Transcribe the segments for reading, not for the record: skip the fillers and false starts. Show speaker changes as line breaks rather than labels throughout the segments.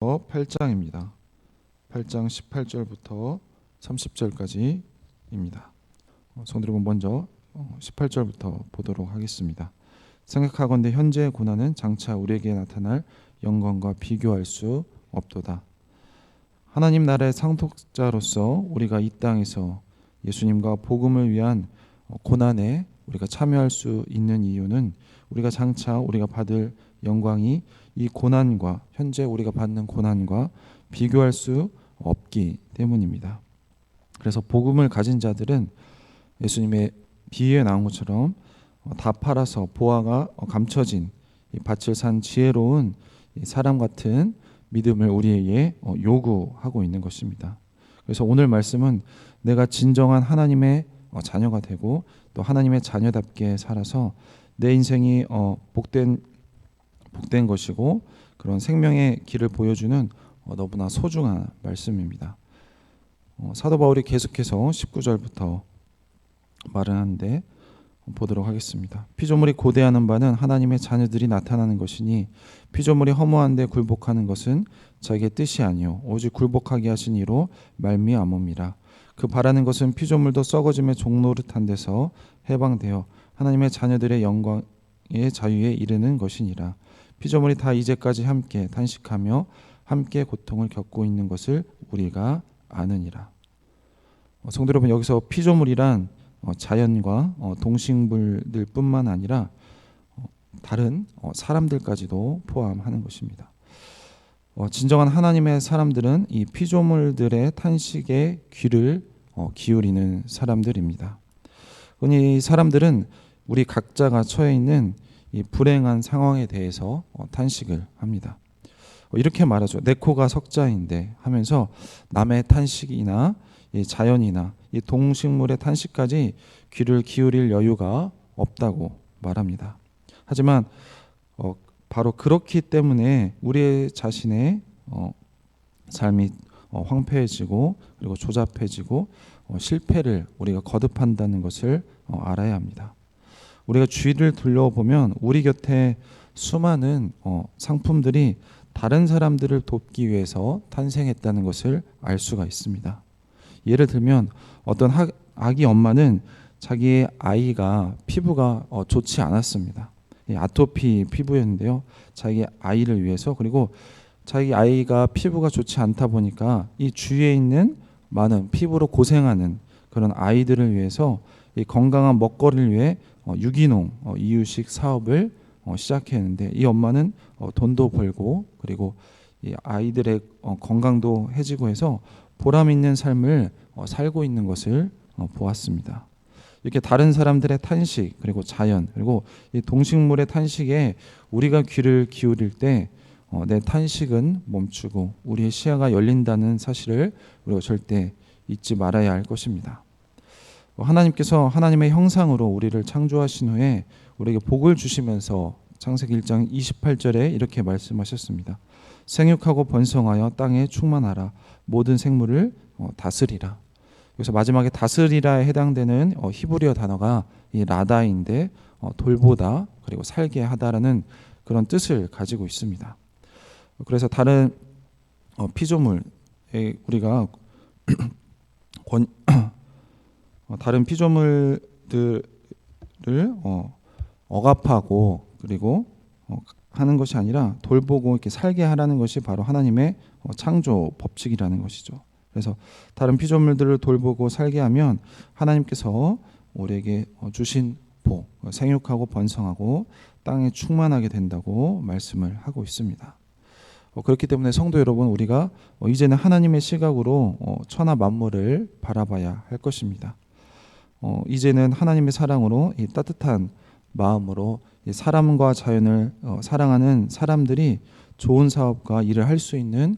8장입니다. 8장 18절부터 30절까지입니다. 성도 여러분, 먼저 18절부터 보도록 하겠습니다. 생각하건대 현재의 고난은 장차 우리에게 나타날 영광과 비교할 수 없도다. 하나님 나라의 상속자로서 우리가 이 땅에서 예수님과 복음을 위한 고난에 우리가 참여할 수 있는 이유는 우리가 장차 우리가 받을 영광이 이 고난과 현재 우리가 받는 고난과 비교할 수 없기 때문입니다. 그래서 복음을 가진 자들은 예수님의 비유에 나온 것처럼 다 팔아서 보화가 감춰진 이 밭을 산 지혜로운 사람 같은 믿음을 우리에게 요구하고 있는 것입니다. 그래서 오늘 말씀은 내가 진정한 하나님의 자녀가 되고 또 하나님의 자녀답게 살아서 내 인생이 복된 것이고 그런 생명의 길을 보여주는 너무나 소중한 말씀입니다. 사도 바울이 계속해서 19절부터 말을 하는데 보도록 하겠습니다. 피조물이 고대하는 바는 하나님의 자녀들이 나타나는 것이니 피조물이 허무한 데 굴복하는 것은 자기의 뜻이 아니요 오직 굴복하게 하신 이로 말미암음이라. 그 바라는 것은 피조물도 썩어짐의 종노릇한 데서 해방되어 하나님의 자녀들의 영광의 자유에 이르는 것이니라. 피조물이 다 이제까지 함께 탄식하며 함께 고통을 겪고 있는 것을 우리가 아느니라. 성도 여러분, 여기서 피조물이란 자연과 동식물들 뿐만 아니라 다른 사람들까지도 포함하는 것입니다. 진정한 하나님의 사람들은 이 피조물들의 탄식에 귀를 기울이는 사람들입니다. 이 사람들은 우리 각자가 처해 있는 이 불행한 상황에 대해서 탄식을 합니다. 이렇게 말하죠. 내 코가 석자인데 하면서 남의 탄식이나 이 자연이나 이 동식물의 탄식까지 귀를 기울일 여유가 없다고 말합니다. 하지만 바로 그렇기 때문에 우리 자신의 삶이 황폐해지고 그리고 조잡해지고 실패를 우리가 거듭한다는 것을 알아야 합니다. 우리가 주위를 둘러보면 우리 곁에 수많은 상품들이 다른 사람들을 돕기 위해서 탄생했다는 것을 알 수가 있습니다. 예를 들면 어떤 아기 엄마는 자기의 아이가 피부가 좋지 않았습니다. 아토피 피부였는데요. 자기 아이를 위해서, 그리고 자기 아이가 피부가 좋지 않다 보니까 이 주위에 있는 많은 피부로 고생하는 그런 아이들을 위해서 이 건강한 먹거리를 위해 유기농 이유식 사업을 시작했는데 이 엄마는 돈도 벌고 그리고 이 아이들의 건강도 해지고 해서 보람 있는 삶을 살고 있는 것을 보았습니다. 이렇게 다른 사람들의 탄식 그리고 자연 그리고 이 동식물의 탄식에 우리가 귀를 기울일 때 내 탄식은 멈추고 우리의 시야가 열린다는 사실을 우리가 절대 잊지 말아야 할 것입니다. 하나님께서 하나님의 형상으로 우리를 창조하신 후에 우리에게 복을 주시면서 창세기 1장 28절에 이렇게 말씀하셨습니다. 생육하고 번성하여 땅에 충만하라. 모든 생물을 다스리라. 여기서 마지막에 다스리라에 해당되는 히브리어 단어가 이 라다인데 돌보다 그리고 살게 하다라는 그런 뜻을 가지고 있습니다. 그래서 다른 피조물에 우리가 다른 피조물들을 억압하고 그리고 하는 것이 아니라 돌보고 이렇게 살게 하라는 것이 바로 하나님의 창조 법칙이라는 것이죠. 그래서 다른 피조물들을 돌보고 살게 하면 하나님께서 우리에게 주신 복, 생육하고 번성하고 땅에 충만하게 된다고 말씀을 하고 있습니다. 그렇기 때문에 성도 여러분, 우리가 이제는 하나님의 시각으로 천하 만물을 바라봐야 할 것입니다. 이제는 하나님의 사랑으로 이 따뜻한 마음으로 이 사람과 자연을 사랑하는 사람들이 좋은 사업과 일을 할 수 있는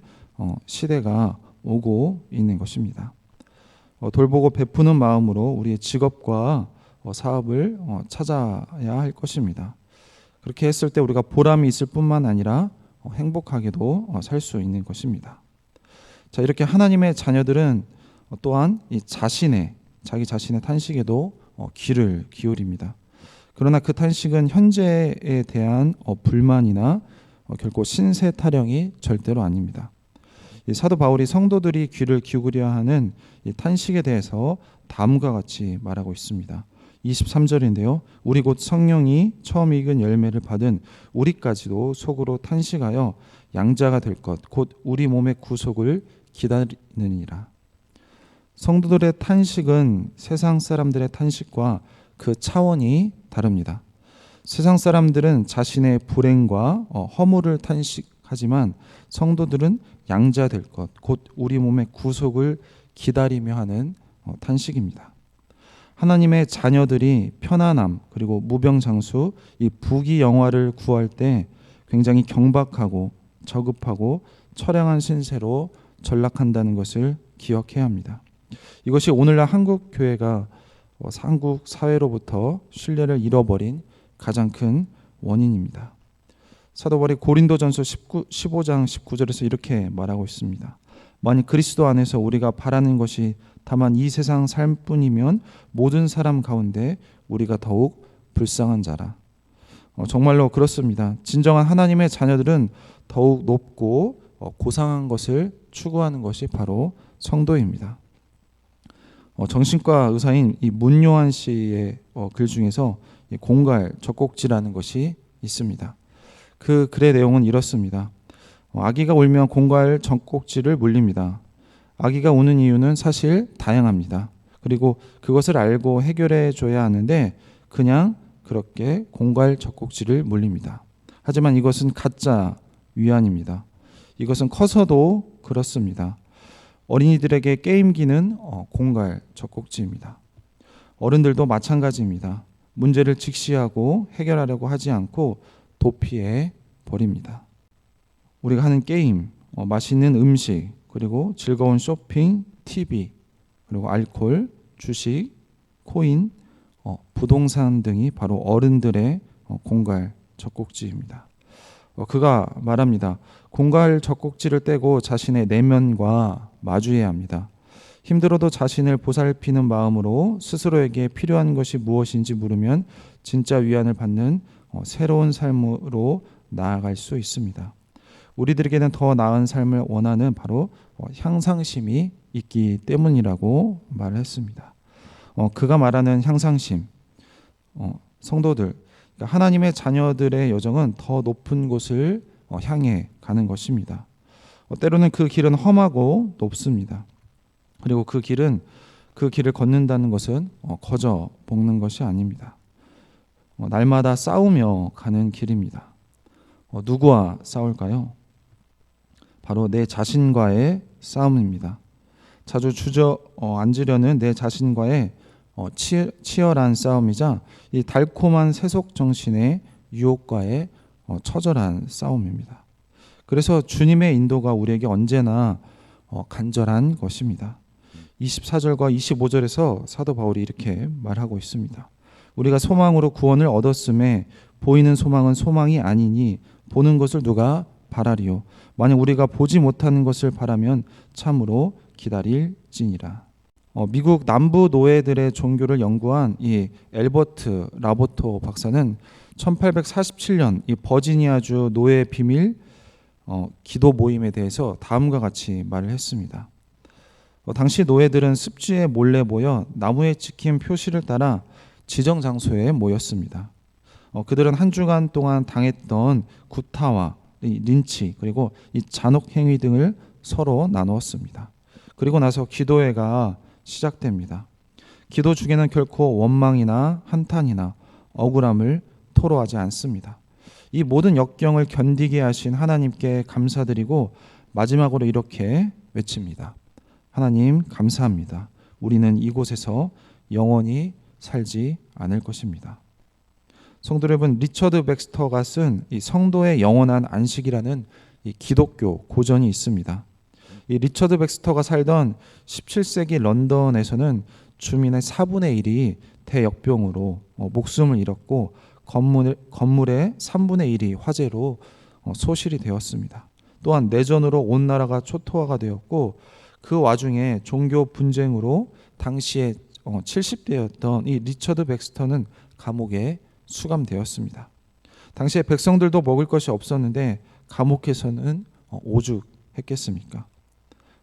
시대가 오고 있는 것입니다. 돌보고 베푸는 마음으로 우리의 직업과 사업을 찾아야 할 것입니다. 그렇게 했을 때 우리가 보람이 있을 뿐만 아니라 행복하게도 살 수 있는 것입니다. 자, 이렇게 하나님의 자녀들은 또한 이 자기 자신의 탄식에도 귀를 기울입니다. 그러나 그 탄식은 현재에 대한 불만이나 결코 신세 타령이 절대로 아닙니다. 이 사도 바울이 성도들이 귀를 기울여 하는 이 탄식에 대해서 다음과 같이 말하고 있습니다. 23절인데요. 우리 곧 성령이 처음 익은 열매를 받은 우리까지도 속으로 탄식하여 양자가 될 것 곧 우리 몸의 구속을 기다리느니라. 성도들의 탄식은 세상 사람들의 탄식과 그 차원이 다릅니다. 세상 사람들은 자신의 불행과 허물을 탄식하지만 성도들은 양자 될 것 곧 우리 몸의 구속을 기다리며 하는 탄식입니다. 하나님의 자녀들이 편안함 그리고 무병장수 이 부귀영화를 구할 때 굉장히 경박하고 저급하고 처량한 신세로 전락한다는 것을 기억해야 합니다. 이것이 오늘날 한국 교회가 한국 사회로부터 신뢰를 잃어버린 가장 큰 원인입니다. 사도 바울이 고린도전서 15장 19절에서 이렇게 말하고 있습니다. 만약 그리스도 안에서 우리가 바라는 것이 다만 이 세상 삶뿐이면 모든 사람 가운데 우리가 더욱 불쌍한 자라. 정말로 그렇습니다. 진정한 하나님의 자녀들은 더욱 높고 고상한 것을 추구하는 것이 바로 성도입니다. 정신과 의사인 이 문요한 씨의 글 중에서 공갈 젖꼭지라는 것이 있습니다. 그 글의 내용은 이렇습니다. 아기가 울면 공갈 젖꼭지를 물립니다. 아기가 우는 이유는 사실 다양합니다. 그리고 그것을 알고 해결해 줘야 하는데 그냥 그렇게 공갈 젖꼭지를 물립니다. 하지만 이것은 가짜 위안입니다. 이것은 커서도 그렇습니다. 어린이들에게 게임기는 공갈 젖꼭지입니다. 어른들도 마찬가지입니다. 문제를 직시하고 해결하려고 하지 않고 도피해 버립니다. 우리가 하는 게임, 맛있는 음식, 그리고 즐거운 쇼핑, TV, 그리고 알코올, 주식, 코인, 부동산 등이 바로 어른들의 공갈 젖꼭지입니다. 그가 말합니다. 공갈 젖꼭지를 떼고 자신의 내면과 마주해야 합니다. 힘들어도 자신을 보살피는 마음으로 스스로에게 필요한 것이 무엇인지 물으면 진짜 위안을 받는 새로운 삶으로 나아갈 수 있습니다. 우리들에게는 더 나은 삶을 원하는 바로 향상심이 있기 때문이라고 말을 했습니다. 그가 말하는 향상심, 성도들, 그러니까 하나님의 자녀들의 여정은 더 높은 곳을 향해 가는 것입니다. 때로는 그 길은 험하고 높습니다. 그리고 그 길을 걷는다는 것은 거저 먹는 것이 아닙니다. 날마다 싸우며 가는 길입니다. 누구와 싸울까요? 바로 내 자신과의 싸움입니다. 자주 주저앉으려는 내 자신과의 치열한 싸움이자 이 달콤한 세속 정신의 유혹과의 처절한 싸움입니다. 그래서 주님의 인도가 우리에게 언제나 간절한 것입니다. 24절과 25절에서 사도 바울이 이렇게 말하고 있습니다. 우리가 소망으로 구원을 얻었음에 보이는 소망은 소망이 아니니 보는 것을 누가 바라리요. 만약 우리가 보지 못하는 것을 바라면 참으로 기다릴지니라. 미국 남부 노예들의 종교를 연구한 이 엘버트 라보토 박사는 1847년 이 버지니아주 노예 비밀 기도 모임에 대해서 다음과 같이 말을 했습니다. 당시 노예들은 습지에 몰래 모여 나무에 찍힌 표시를 따라 지정 장소에 모였습니다. 그들은 한 주간 동안 당했던 구타와 린치 그리고 이 잔혹 행위 등을 서로 나누었습니다. 그리고 나서 기도회가 시작됩니다. 기도 중에는 결코 원망이나 한탄이나 억울함을 토로하지 않습니다. 이 모든 역경을 견디게 하신 하나님께 감사드리고 마지막으로 이렇게 외칩니다. 하나님 감사합니다. 우리는 이곳에서 영원히 살지 않을 것입니다. 성도 여러분, 리처드 백스터가 쓴 이 성도의 영원한 안식이라는 이 기독교 고전이 있습니다. 이 리처드 백스터가 살던 17세기 런던에서는 주민의 4분의 1이 대역병으로 목숨을 잃었고 건물의 3분의 1이 화재로 소실이 되었습니다. 또한 내전으로 온 나라가 초토화가 되었고 그 와중에 종교 분쟁으로 당시에 70대였던 이 리처드 백스터는 감옥에 수감되었습니다. 당시에 백성들도 먹을 것이 없었는데 감옥에서는 오죽했겠습니까?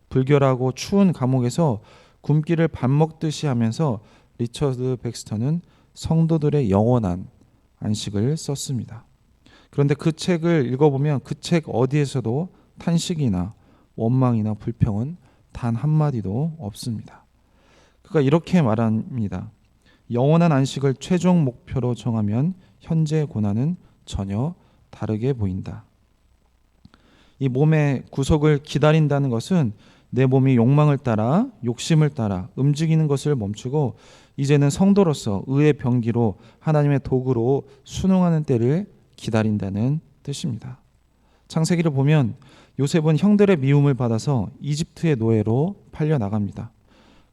불결하고 추운 감옥에서 굶기를 밥 먹듯이 하면서 리처드 백스터는 성도들의 영원한 안식을 썼습니다. 그런데 그 책을 읽어보면 그 책 어디에서도 탄식이나 원망이나 불평은 단 한마디도 없습니다. 그가 이렇게 말합니다. 영원한 안식을 최종 목표로 정하면 현재의 고난은 전혀 다르게 보인다. 이 몸의 구속을 기다린다는 것은 내 몸이 욕망을 따라 욕심을 따라 움직이는 것을 멈추고 이제는 성도로서 의의 병기로 하나님의 도구로 순응하는 때를 기다린다는 뜻입니다. 창세기를 보면 요셉은 형들의 미움을 받아서 이집트의 노예로 팔려 나갑니다.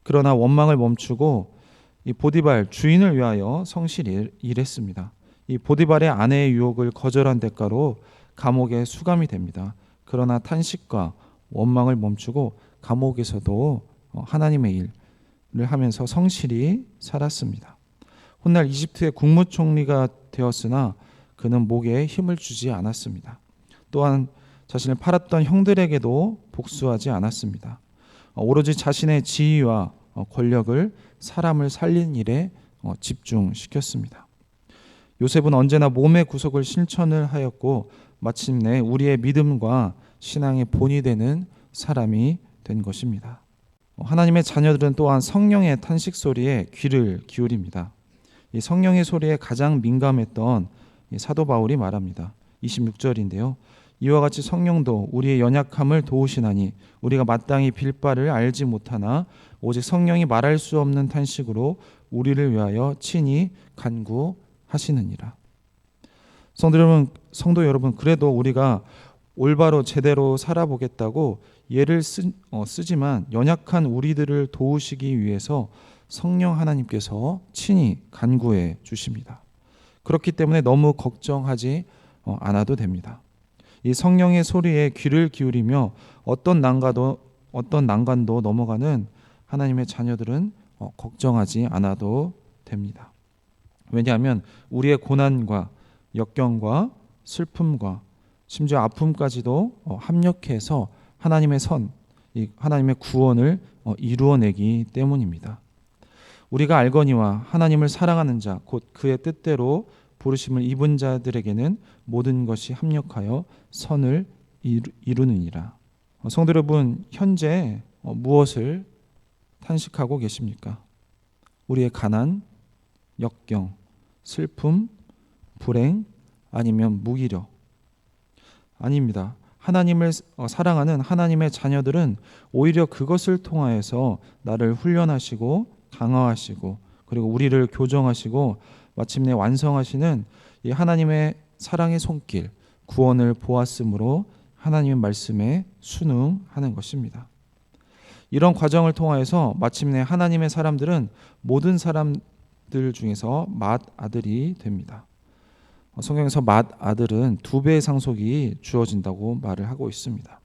그러나 원망을 멈추고 이 보디발 주인을 위하여 성실히 일했습니다. 이 보디발의 아내의 유혹을 거절한 대가로 감옥에 수감이 됩니다. 그러나 탄식과 원망을 멈추고 감옥에서도 하나님의 일을 하면서 성실히 살았습니다. 훗날 이집트의 국무총리가 되었으나 그는 목에 힘을 주지 않았습니다. 또한 자신을 팔았던 형들에게도 복수하지 않았습니다. 오로지 자신의 지위와 권력을 사람을 살린 일에 집중시켰습니다. 요셉은 언제나 몸의 구속을 실천을 하였고 마침내 우리의 믿음과 신앙의 본이 되는 사람이 된 것입니다. 하나님의 자녀들은 또한 성령의 탄식 소리에 귀를 기울입니다. 이 성령의 소리에 가장 민감했던 사도 바울이 말합니다. 26절인데요. 이와 같이 성령도 우리의 연약함을 도우시나니 우리가 마땅히 빌 바를 알지 못하나 오직 성령이 말할 수 없는 탄식으로 우리를 위하여 친히 간구하시느니라. 성도 여러분, 그래도 우리가 올바로 제대로 살아보겠다고 예를 쓰지만 연약한 우리들을 도우시기 위해서 성령 하나님께서 친히 간구해 주십니다. 그렇기 때문에 너무 걱정하지 않아도 됩니다. 이 성령의 소리에 귀를 기울이며 어떤 난관도 넘어가는 하나님의 자녀들은 걱정하지 않아도 됩니다. 왜냐하면 우리의 고난과 역경과 슬픔과 심지어 아픔까지도 합력해서 하나님의 하나님의 구원을 이루어내기 때문입니다. 우리가 알거니와 하나님을 사랑하는 자, 곧 그의 뜻대로 부르심을 입은 자들에게는 모든 것이 합력하여 선을 이루느니라. 성도 여러분, 현재 무엇을 탄식하고 계십니까? 우리의 가난, 역경, 슬픔, 불행, 아니면 무기력? 아닙니다. 하나님을 사랑하는 하나님의 자녀들은 오히려 그것을 통하여서 나를 훈련하시고 강화하시고 그리고 우리를 교정하시고 마침내 완성하시는 이 하나님의 사랑의 손길, 구원을 보았으므로 하나님의 말씀에 순응하는 것입니다. 이런 과정을 통하여서 마침내 하나님의 사람들은 모든 사람들 중에서 맏아들이 됩니다. 성경에서 맏아들은 2배의 상속이 주어진다고 말을 하고 있습니다.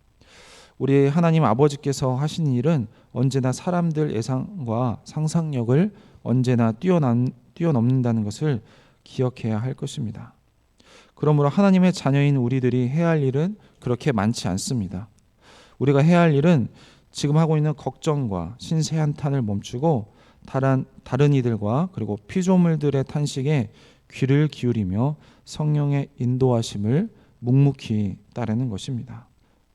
우리 하나님 아버지께서 하신 일은 언제나 사람들 예상과 상상력을 언제나 뛰어넘는다는 것을 기억해야 할 것입니다. 그러므로 하나님의 자녀인 우리들이 해야 할 일은 그렇게 많지 않습니다. 우리가 해야 할 일은 지금 하고 있는 걱정과 신세 한탄을 멈추고 다른 이들과 그리고 피조물들의 탄식에 귀를 기울이며 성령의 인도하심을 묵묵히 따르는 것입니다.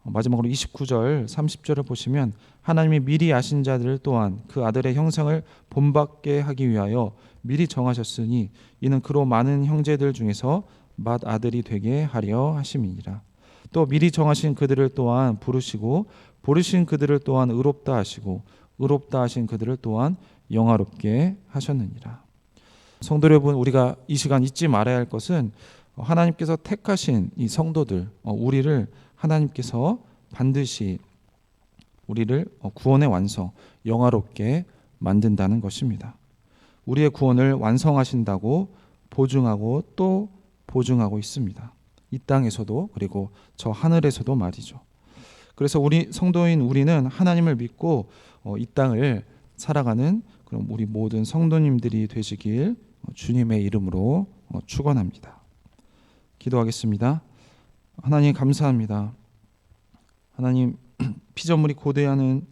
마지막으로 29절 30절을 보시면 하나님이 미리 아신 자들 또한 그 아들의 형상을 본받게 하기 위하여 미리 정하셨으니 이는 그로 많은 형제들 중에서 맏아들이 되게 하려 하심이니라. 또 미리 정하신 그들을 또한 부르시고 부르신 그들을 또한 의롭다 하시고 의롭다 하신 그들을 또한 영화롭게 하셨느니라. 성도 여러분, 우리가 이 시간 잊지 말아야 할 것은 하나님께서 택하신 이 성도들, 우리를 하나님께서 반드시 우리를 구원의 완성, 영화롭게 만든다는 것입니다. 우리의 구원을 완성하신다고 보증하고 또 보증하고 있습니다. 이 땅에서도 그리고 저 하늘에서도 말이죠. 그래서 우리 성도인 우리는 하나님을 믿고 이 땅을 살아가는 그럼 우리 모든 성도님들이 되시길 주님의 이름으로 축원합니다. 기도하겠습니다. 하나님 감사합니다. 하나님 피조물이 고대하는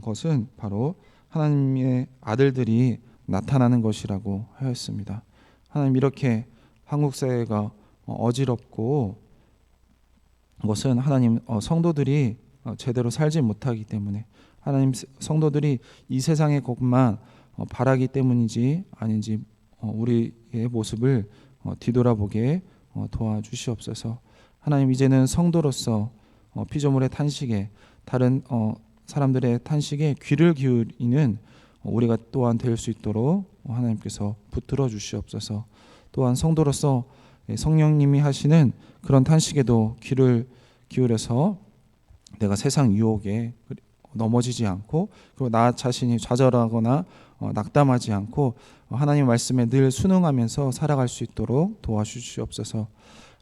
것은 바로 하나님의 아들들이 나타나는 것이라고 하였습니다. 하나님 이렇게 한국 사회가 어지럽고 것은 하나님 성도들이 제대로 살지 못하기 때문에 하나님 성도들이 이 세상의 것만 바라기 때문인지 아닌지 우리의 모습을 뒤돌아보게 도와주시옵소서. 하나님 이제는 성도로서 피조물의 탄식에 다른 사람들의 탄식에 귀를 기울이는 우리가 또한 될 수 있도록 하나님께서 붙들어 주시옵소서. 또한 성도로서 성령님이 하시는 그런 탄식에도 귀를 기울여서 내가 세상 유혹에 넘어지지 않고 그리고 나 자신이 좌절하거나 낙담하지 않고 하나님 말씀에 늘 순응하면서 살아갈 수 있도록 도와주시옵소서.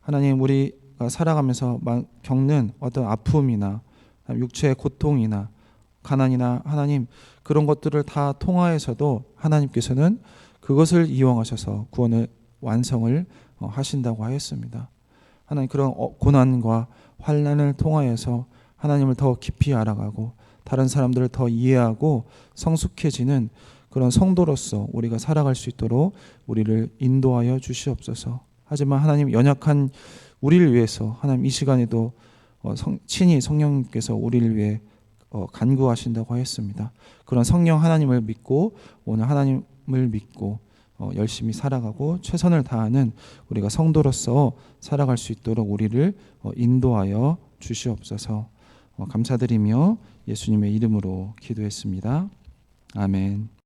하나님 우리가 살아가면서 겪는 어떤 아픔이나 육체의 고통이나 가난이나 하나님 그런 것들을 다 통하여서도 하나님께서는 그것을 이용하셔서 구원을 완성을 하신다고 하였습니다. 하나님 그런 고난과 환난을 통하여서 하나님을 더 깊이 알아가고 다른 사람들을 더 이해하고 성숙해지는 그런 성도로서 우리가 살아갈 수 있도록 우리를 인도하여 주시옵소서. 하지만 하나님 연약한 우리를 위해서 하나님 이 시간에도 친히 성령님께서 우리를 위해 간구하신다고 하였습니다. 그런 성령 하나님을 믿고 오늘 하나님을 믿고 열심히 살아가고 최선을 다하는 우리가 성도로서 살아갈 수 있도록 우리를 인도하여 주시옵소서. 감사드리며 예수님의 이름으로 기도했습니다. 아멘.